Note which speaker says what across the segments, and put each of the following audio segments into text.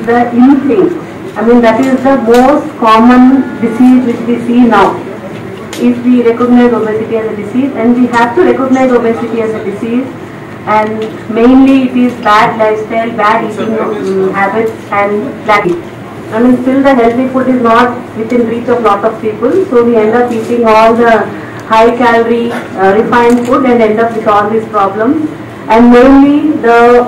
Speaker 1: the in thing. I mean, that is the most common disease which we see now. If we recognize obesity as a disease, and we have to recognize obesity as a disease, and mainly it is bad lifestyle, bad eating habits and lack. I mean, still the healthy food is not within reach of lot of people, so we end up eating all the high calorie refined food and end up with all these problems. And mainly the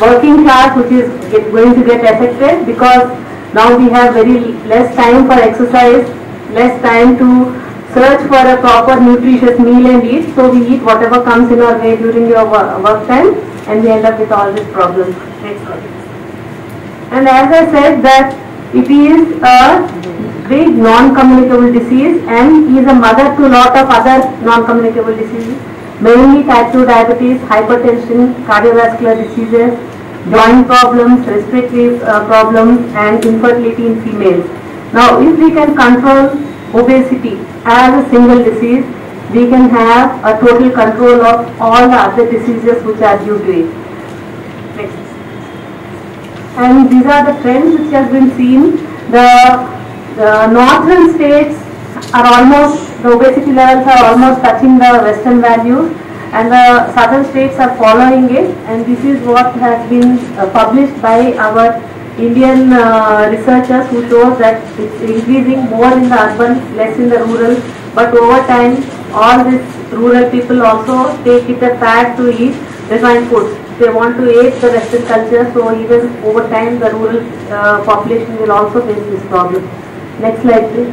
Speaker 1: working class, which is going to get affected, because now we have very less time for exercise, less time to search for a proper nutritious meal and eat, so we eat whatever comes in our way during your work time, and we end up with all these problems. Next slide. And as I said that it is a big non-communicable disease, and is a mother to a lot of other non-communicable diseases, mainly type 2 diabetes, hypertension, cardiovascular diseases, joint problems, respiratory problems, and infertility in females. Now, if we can control obesity as a single disease, we can have a total control of all the other diseases which are due to it. Next. And these are the trends which have been seen. The northern states are almost, the obesity levels are almost touching the western values, and the southern states are following it, and this is what has been published by our Indian researchers, who shows that it's increasing more in the urban, less in the rural, but over time all these rural people also take it a fad to eat refined foods. They want to aid the western culture, so even over time the rural population will also face this problem. Next slide please.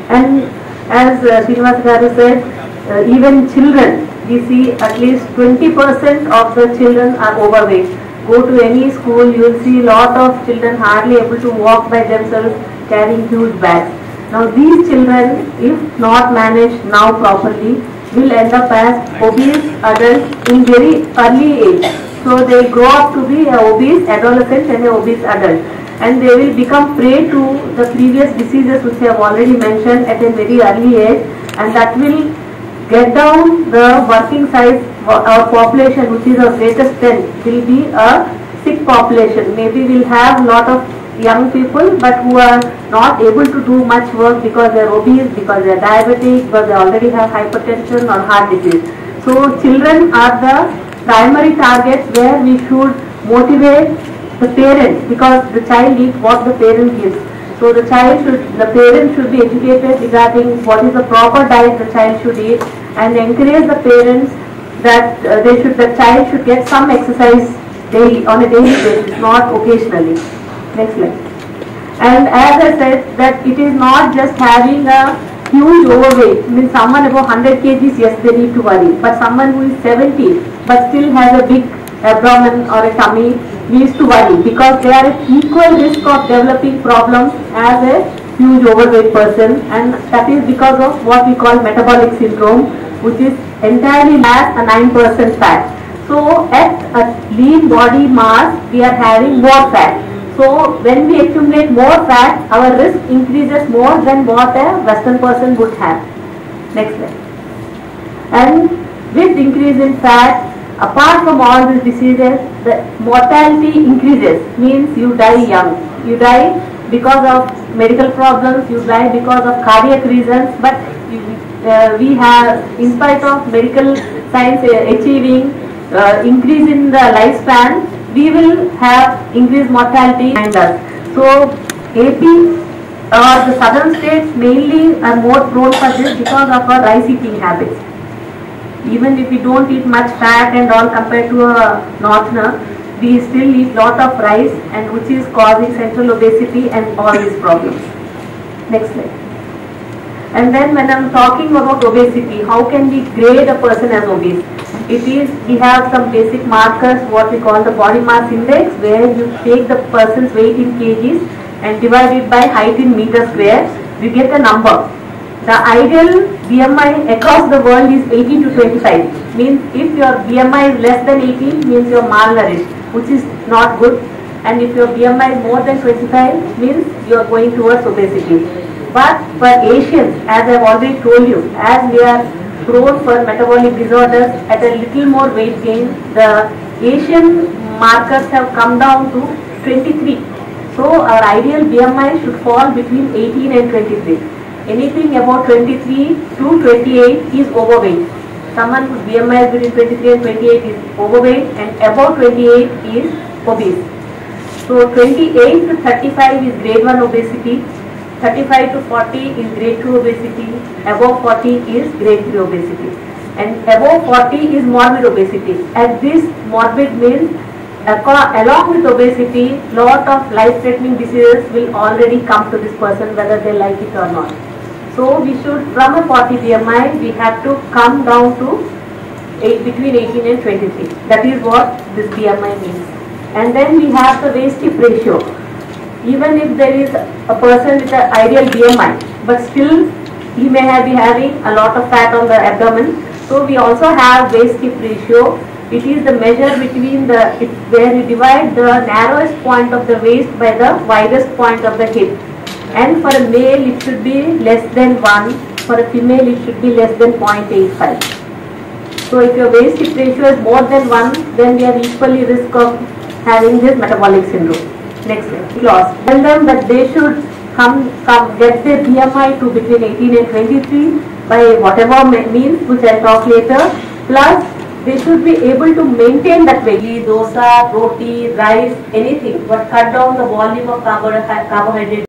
Speaker 1: And as Srinivas Garu said, even children, we see at least 20% of the children are overweight. Go to any school, you will see a lot of children hardly able to walk by themselves, carrying huge bags. Now these children, if not managed now properly, will end up as obese adults in very early age. So they grow up to be an obese adolescent and an obese adult, and they will become prey to the previous diseases which I have already mentioned at a very early age, and that will get down the working size. Our population, which is our greatest strength, will be a sick population. Maybe we'll have a lot of young people, but who are not able to do much work because they are obese, because they are diabetic, because they already have hypertension or heart disease. So children are the primary targets where we should motivate the parents, because the child eats what the parent gives. So the parent should be educated regarding what is the proper diet the child should eat, and encourage the parents that the child should get some exercise daily, on a daily basis, not occasionally. Next slide. And as I said, that it is not just having a huge overweight. I mean, someone above 100 kgs, yes, they need to worry. But someone who is 70 but still has a big abdomen or a tummy needs to worry, because they are at equal risk of developing problems as a huge overweight person, and that is because of what we call metabolic syndrome, which is entirely lacks a 9% fat. So at a lean body mass, we are having more fat. So when we accumulate more fat, our risk increases more than what a Western person would have. Next slide. And with increase in fat, apart from all these diseases, the mortality increases, means you die young. You die because of medical problems, you die because of cardiac reasons, but we have, in spite of medical science achieving increase in the lifespan, we will have increased mortality behind us. So AP or the southern states mainly are more prone for this because of our rice eating habits. Even if we don't eat much fat and all compared to a northerner, we still eat lot of rice, and which is causing central obesity and all these problems. Next slide. And then when I'm talking about obesity, how can we grade a person as obese? It is, we have some basic markers, what we call the body mass index, where you take the person's weight in kgs and divide it by height in meters square, we get a number. The ideal BMI across the world is 18 to 25. Means if your BMI is less than 18, means you are malnourished, which is not good. And if your BMI is more than 25, means you are going towards obesity. But for Asians, as I have already told you, as we are prone for metabolic disorders at a little more weight gain, the Asian markers have come down to 23. So our ideal BMI should fall between 18 and 23. Anything about 23 to 28 is overweight. Someone whose BMI is between 23 and 28 is overweight, and above 28 is obese. So 28 to 35 is grade 1 obesity, 35 to 40 is grade 2 obesity, above 40 is grade 3 obesity, and above 40 is morbid obesity. And this morbid means along with obesity, lot of life-threatening diseases will already come to this person whether they like it or not. So we should, from a 40 BMI, we have to come down to between 18 and 23. That is what this BMI means. And then we have the waist-hip ratio. Even if there is a person with an ideal BMI, but still he may be having a lot of fat on the abdomen. So we also have waist-hip ratio. It is the measure between where you divide the narrowest point of the waist by the widest point of the hip. And for a male it should be less than 1, for a female it should be less than 0.85. So if your waist-hip ratio is more than 1, then we are equally risk of having this metabolic syndrome. Next clause. Tell them that they should get their BMI to between 18 and 23 by whatever means, which I will talk later. Plus they should be able to maintain that weight. Dosa, roti, rice, anything, but cut down the volume of carbohydrate.